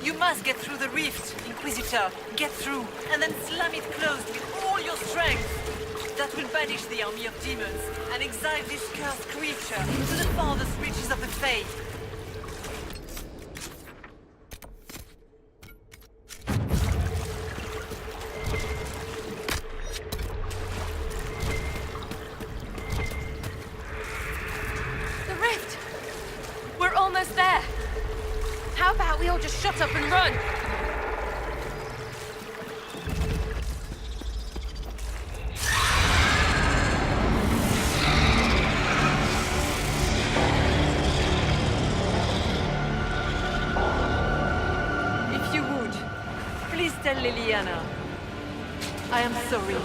You must get through the rift, Inquisitor. Get through, and then slam it closed with all your strength. That will banish the army of demons and exile this cursed creature to the farthest reaches of the faith. The rift! We're almost there. How about we all just shut up and run? If you would, please tell Liliana. I am sorry.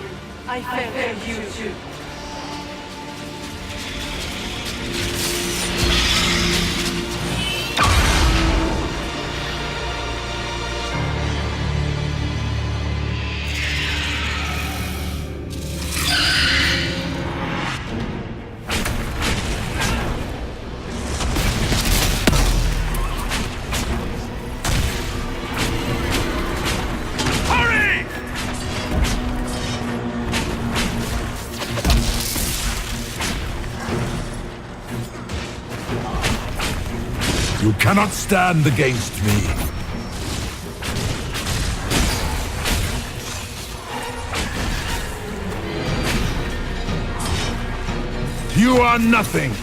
I failed you too. You cannot stand against me. You are nothing.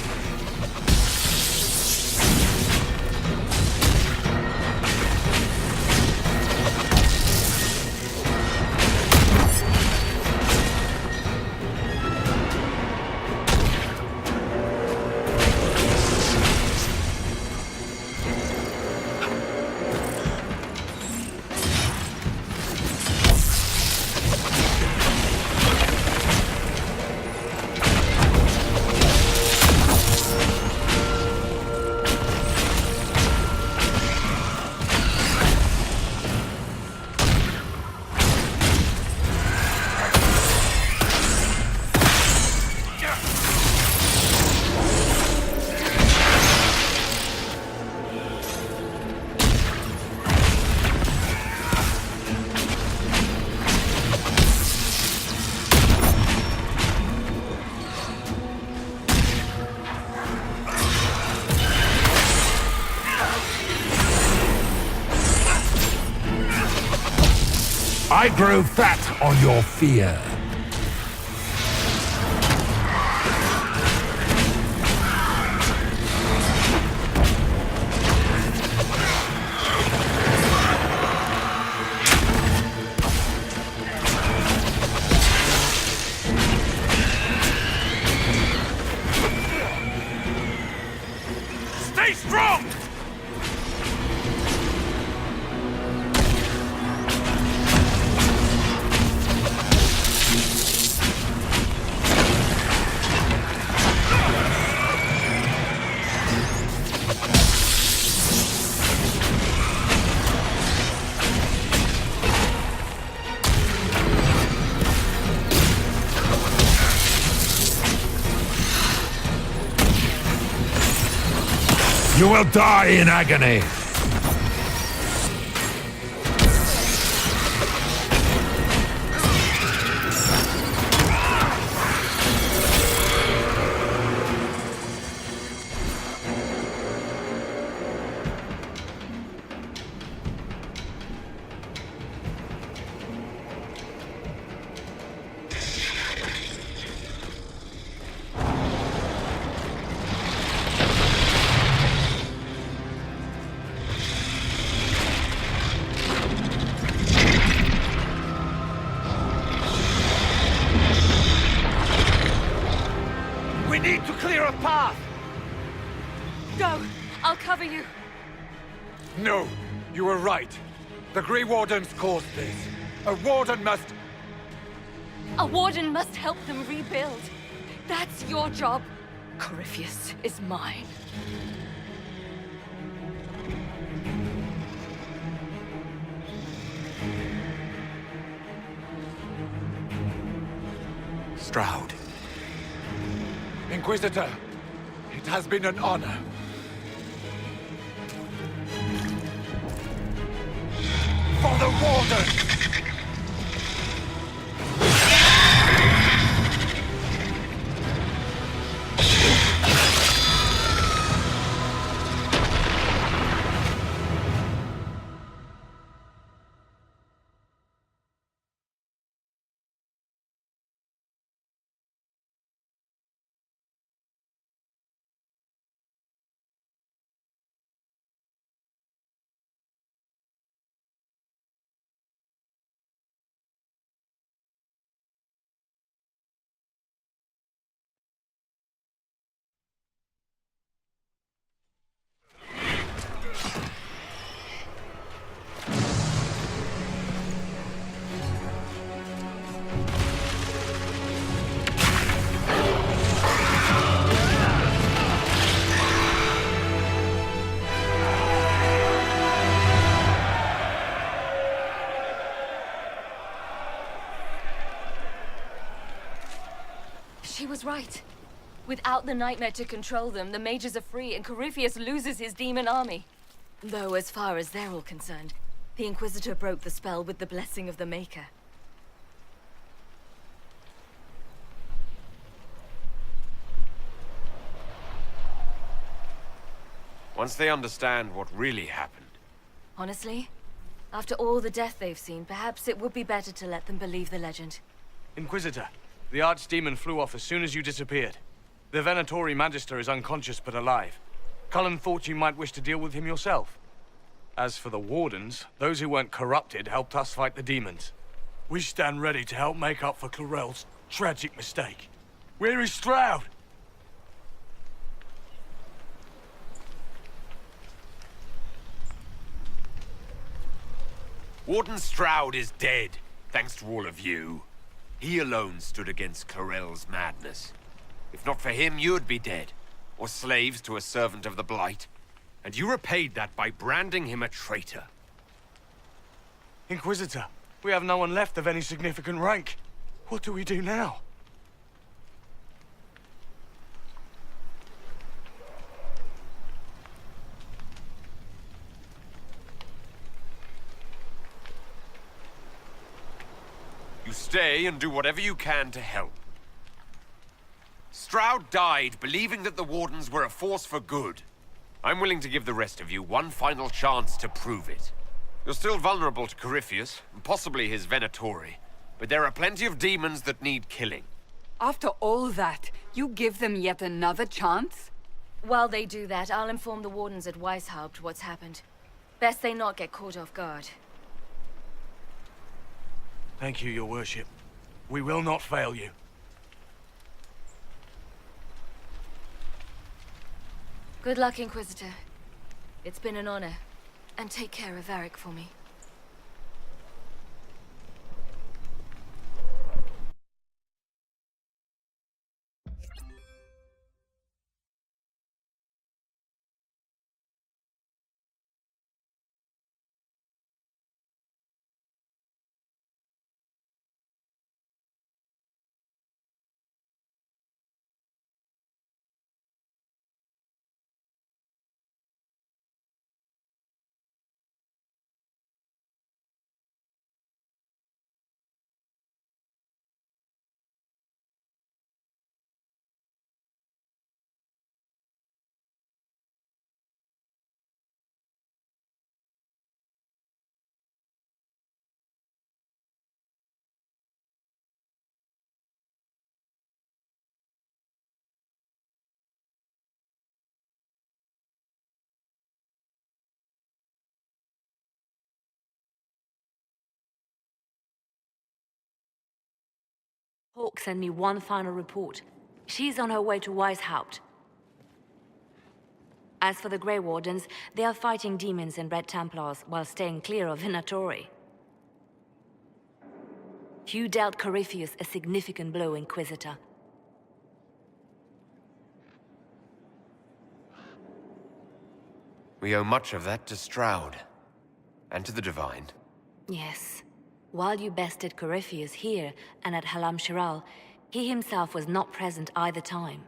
I grow fat on your fear. Stay strong! You will die in agony. We need to clear a path! Go! I'll cover you. No, you were right. The Grey Wardens caused this. A Warden must... A warden must help them rebuild. That's your job. Corypheus is mine. Stroud. Inquisitor, it has been an honor. the Warden! She was right. Without the nightmare to control them, the mages are free and Corypheus loses his demon army. Though as far as they're all concerned, the Inquisitor broke the spell with the blessing of the Maker. Once they understand what really happened. Honestly, after all the death they've seen, perhaps it would be better to let them believe the legend. Inquisitor, the Archdemon flew off as soon as you disappeared. The Venatori Magister is unconscious but alive. Cullen thought you might wish to deal with him yourself. As for the Wardens, those who weren't corrupted helped us fight the demons. We stand ready to help make up for Clarel's tragic mistake. Where is Stroud? Warden Stroud is dead, thanks to all of you. He alone stood against Clarel's madness. If not for him, you'd be dead, or slaves to a servant of the Blight. And you repaid that by branding him a traitor. Inquisitor, we have no one left of any significant rank. What do we do now? You stay and do whatever you can to help. Stroud died believing that the Wardens were a force for good. I'm willing to give the rest of you one final chance to prove it. You're still vulnerable to Corypheus, and possibly his Venatori, but there are plenty of demons that need killing. After all that, you give them yet another chance? While they do that, I'll inform the Wardens at Weishaupt what's happened. Best they not get caught off guard. Thank you, your worship. We will not fail you. Good luck, Inquisitor. It's been an honor. And take care of Varric for me. Hawk sent me one final report. She's on her way to Weishaupt. As for the Grey Wardens, they are fighting demons and Red Templars while staying clear of Venatori. You dealt Corypheus a significant blow, Inquisitor. We owe much of that to Stroud, and to the Divine. Yes. While you bested Corypheus here and at Halam Shiral, he himself was not present either time.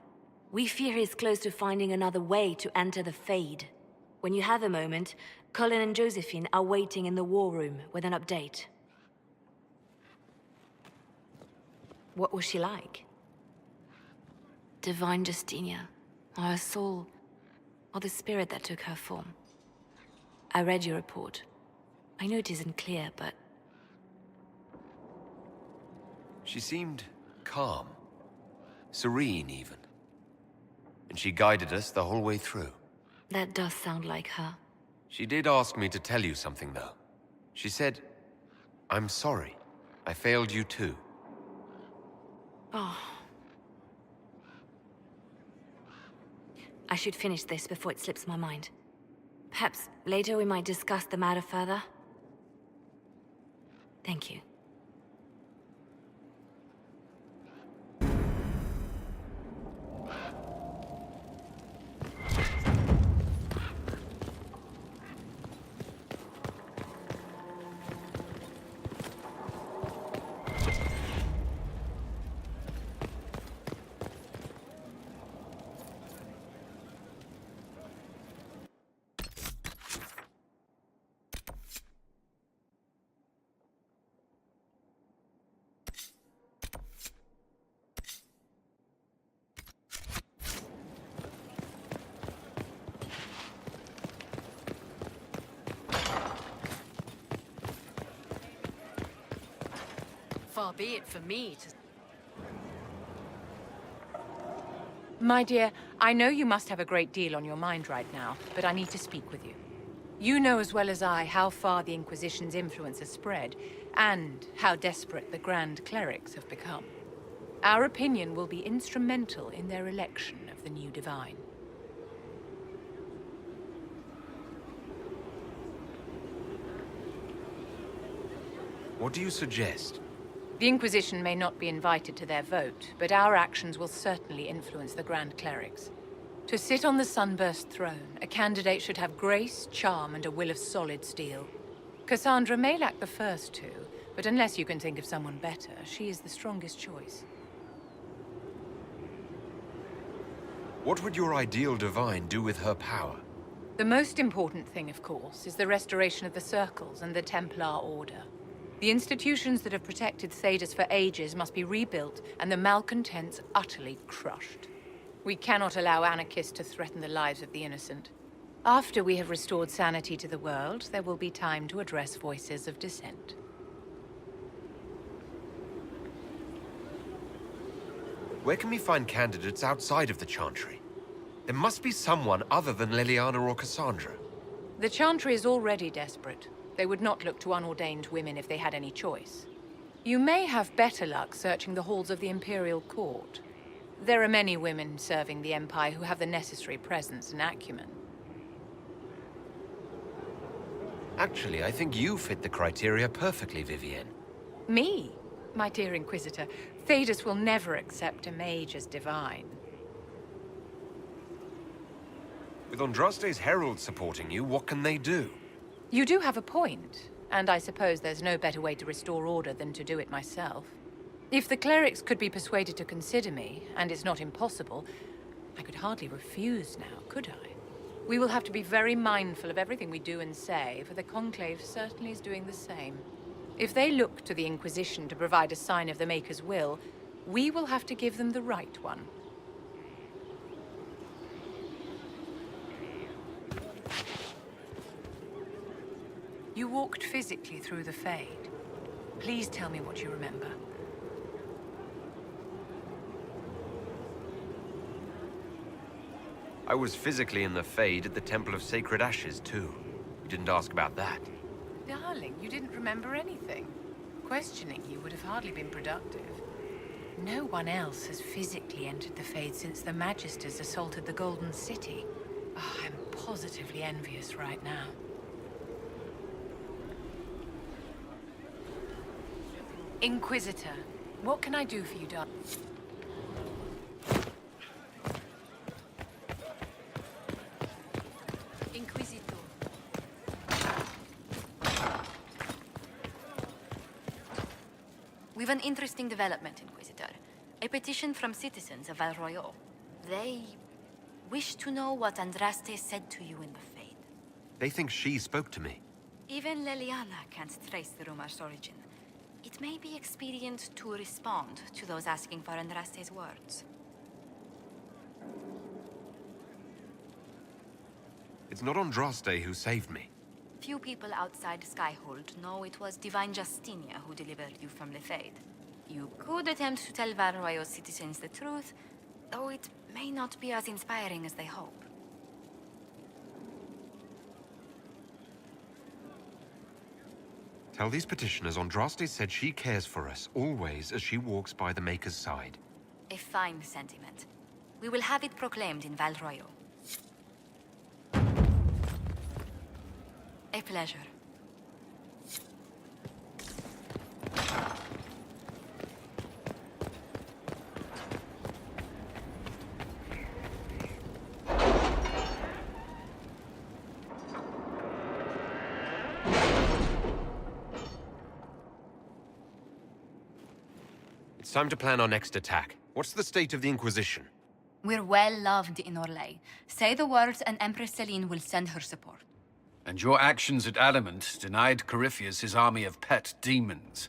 We fear he's close to finding another way to enter the Fade. When you have a moment, Colin and Josephine are waiting in the war room with an update. What was she like? Divine Justinia, or her soul, or the spirit that took her form. I read your report. I know it isn't clear, but... She seemed calm. Serene, even. And she guided us the whole way through. that does sound like her. She did ask me to tell you something, though. She said, "I'm sorry. I failed you too." Oh. I should finish this before it slips my mind. Perhaps later we might discuss the matter further. Thank you. Far be it for me to... My dear, I know you must have a great deal on your mind right now, but I need to speak with you. You know as well as I how far the Inquisition's influence has spread, and how desperate the Grand Clerics have become. Our opinion will be instrumental in their election of the new Divine. What do you suggest? The Inquisition may not be invited to their vote, but our actions will certainly influence the Grand Clerics. To sit on the Sunburst throne, a candidate should have grace, charm, and a will of solid steel. Cassandra may lack the first two, but unless you can think of someone better, she is the strongest choice. What would your ideal Divine do with her power? The most important thing, of course, is the restoration of the Circles and the Templar Order. The institutions that have protected Thedas for ages must be rebuilt, and the malcontents utterly crushed. We cannot allow anarchists to threaten the lives of the innocent. After we have restored sanity to the world, there will be time to address voices of dissent. Where can we find candidates outside of the Chantry? There must be someone other than Liliana or Cassandra. The Chantry is already desperate. They would not look to unordained women if they had any choice. You may have better luck searching the halls of the Imperial Court. There are many women serving the Empire who have the necessary presence and acumen. Actually, I think you fit the criteria perfectly, Vivienne. Me? My dear Inquisitor, Thedas will never accept a mage as divine. With Andraste's heralds supporting you, what can they do? You do have a point, and I suppose there's no better way to restore order than to do it myself. If the clerics could be persuaded to consider me, and it's not impossible, I could hardly refuse now, could I? We will have to be very mindful of everything we do and say, for the Conclave certainly is doing the same. If they look to the Inquisition to provide a sign of the Maker's will, we will have to give them the right one. You walked physically through the Fade. Please tell me what you remember. I was physically in the Fade at the Temple of Sacred Ashes, too. You didn't ask about that. Darling, you didn't remember anything. Questioning you would have hardly been productive. No one else has physically entered the Fade since the Magisters assaulted the Golden City. Oh, I'm positively envious right now. Inquisitor, what can I do for you, darling? Inquisitor. We've an interesting development, Inquisitor. A petition from citizens of Val Royal. They wish to know what Andraste said to you in the Fade. They think she spoke to me. Even Leliana can't trace the rumor's origin. It may be expedient to respond to those asking for Andraste's words. It's not Andraste who saved me. Few people outside Skyhold know it was Divine Justinia who delivered you from the Fade. You could attempt to tell Valroyo's citizens the truth, though it may not be as inspiring as they hope. Tell these petitioners Andraste said she cares for us, always, as she walks by the Maker's side. A fine sentiment. We will have it proclaimed in Valroyo. A pleasure. It's time to plan our next attack. What's the state of the Inquisition? We're well loved in Orlais. Say the words and Empress Celine will send her support. And your actions at Adamant denied Corypheus his army of pet demons.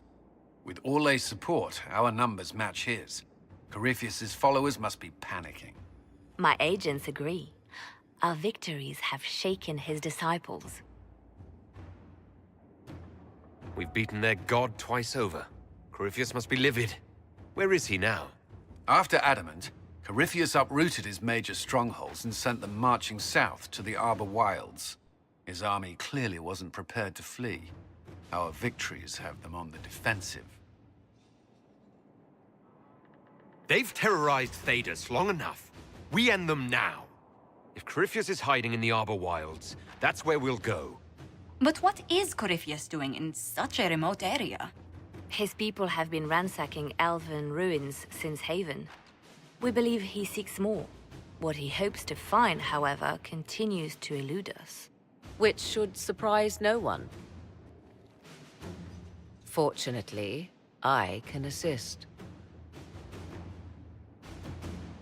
With Orlais' support, our numbers match his. Corypheus's followers must be panicking. My agents agree. Our victories have shaken his disciples. We've beaten their god twice over. Corypheus must be livid. Where is he now? After Adamant, Corypheus uprooted his major strongholds and sent them marching south to the Arbor Wilds. His army clearly wasn't prepared to flee. Our victories have them on the defensive. They've terrorized Thedas long enough. We end them now. If Corypheus is hiding in the Arbor Wilds, that's where we'll go. But what is Corypheus doing in such a remote area? His people have been ransacking elven ruins since Haven. We believe he seeks more. What he hopes to find, however, continues to elude us. Which should surprise no one. Fortunately, I can assist.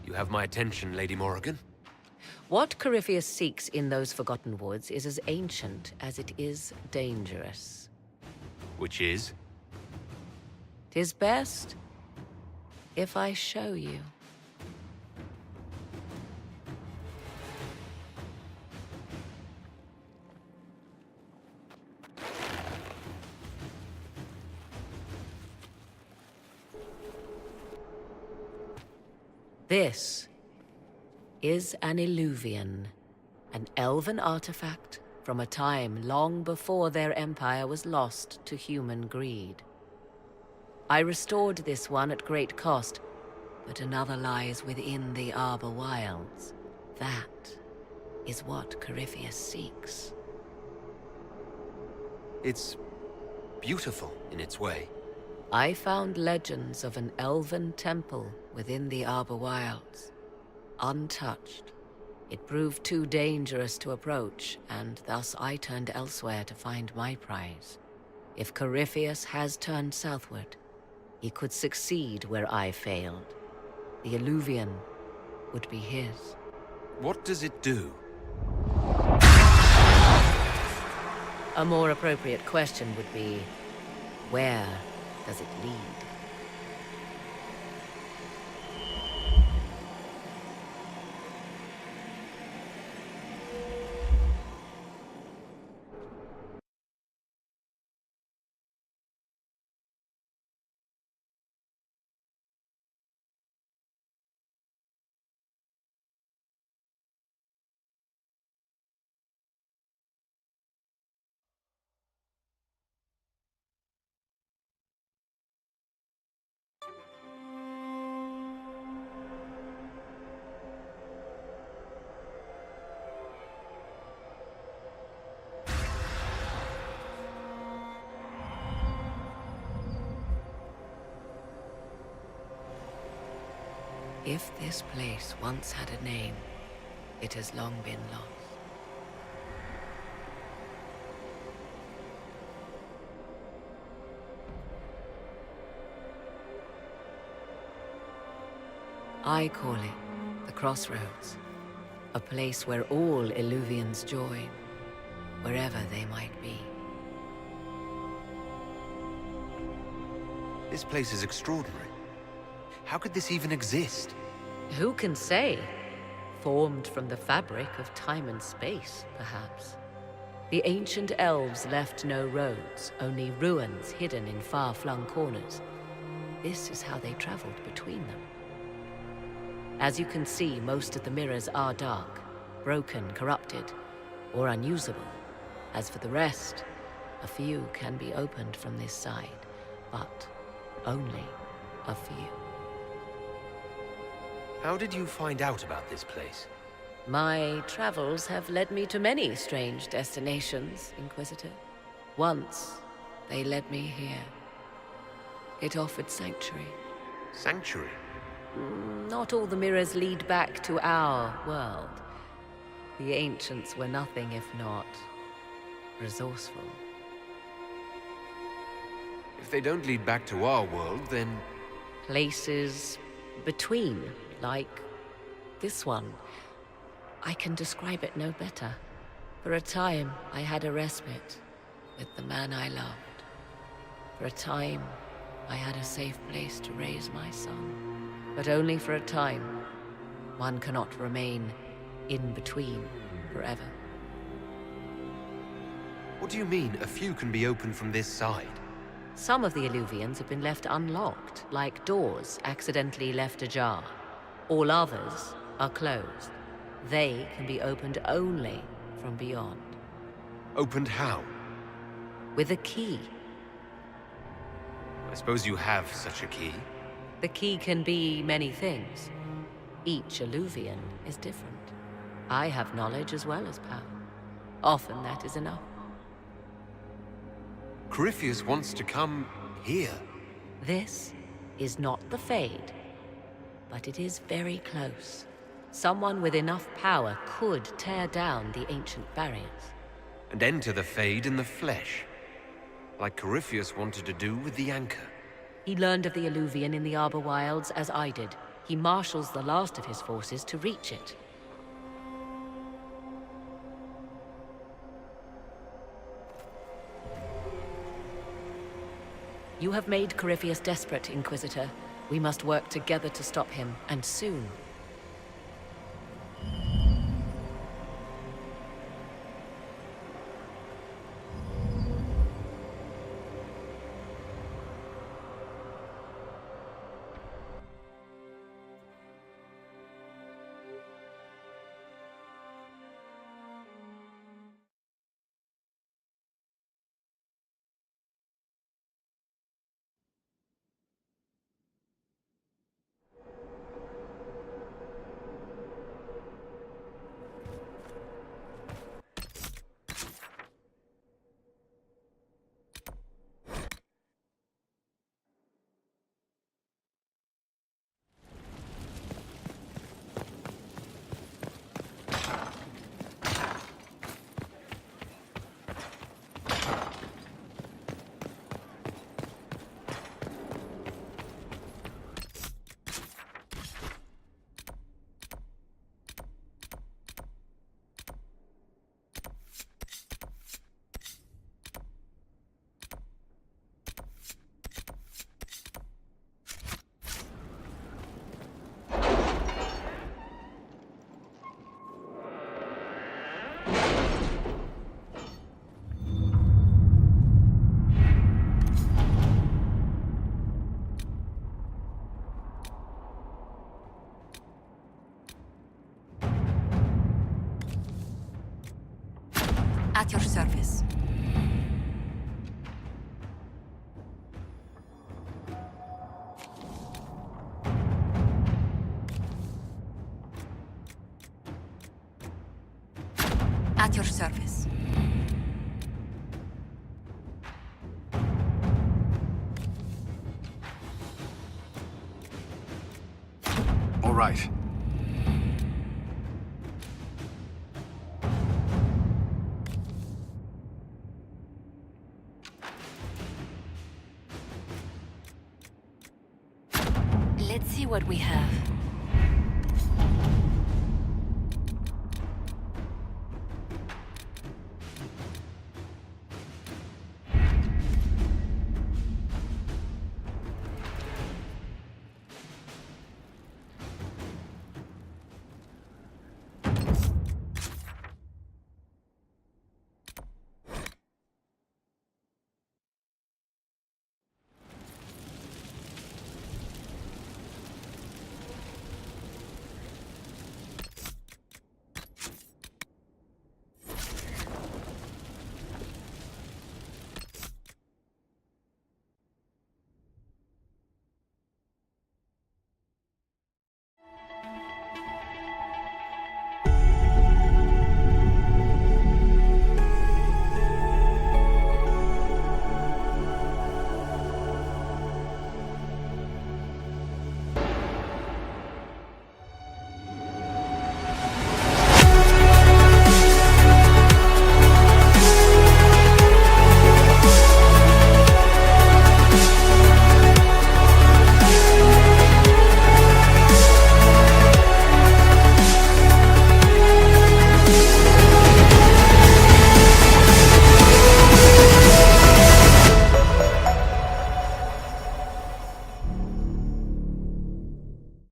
You have my attention, Lady Morrigan. What Corypheus seeks in those Forgotten Woods is as ancient as it is dangerous. Which is? 'Tis best if I show you. This is an Illuvian, an elven artifact from a time long before their empire was lost to human greed. I restored this one at great cost, but another lies within the Arbor Wilds. That is what Corypheus seeks. It's beautiful in its way. I found legends of an elven temple within the Arbor Wilds. Untouched. It proved too dangerous to approach, and thus I turned elsewhere to find my prize. If Corypheus has turned southward, he could succeed where I failed. The Illuvian would be his. What does it do? A more appropriate question would be, where does it lead? If this place once had a name, it has long been lost. I call it the Crossroads, a place where all Illuvians join. wherever they might be. This place is extraordinary. How could this even exist? Who can say? Formed from the fabric of time and space, perhaps. The ancient elves left no roads, only ruins hidden in far-flung corners. This is how they traveled between them. As you can see, most of the mirrors are dark, broken, corrupted, or unusable. As for the rest, a few can be opened from this side, but only a few. How did you find out about this place? My travels have led me to many strange destinations, Inquisitor. Once, they led me here. It offered sanctuary. Sanctuary? Not all the mirrors lead back to our world. The ancients were nothing if not resourceful. If they don't lead back to our world, then... Places between, like this one. I can describe it no better. For a time, I had a respite with the man I loved. For a time, I had a safe place to raise my son. But only for a time. One cannot remain in between forever. What do you mean, a few can be opened from this side? Some of the Illuvians have been left unlocked, like doors accidentally left ajar. All others are closed. They can be opened only from beyond. Opened how? With a key. I suppose you have such a key? The key can be many things. Each Illuvian is different. I have knowledge as well as power. Often that is enough. Corypheus wants to come here. This is not the Fade, but it is very close. Someone with enough power could tear down the ancient barriers. And enter the Fade in the flesh. Like Corypheus wanted to do with the Anchor. He learned of the Illuvian in the Arbor Wilds as I did. He marshals the last of his forces to reach it. You have made Corypheus desperate, Inquisitor. We must work together to stop him, and soon. At your service. At your service. All right. Let's see what we have.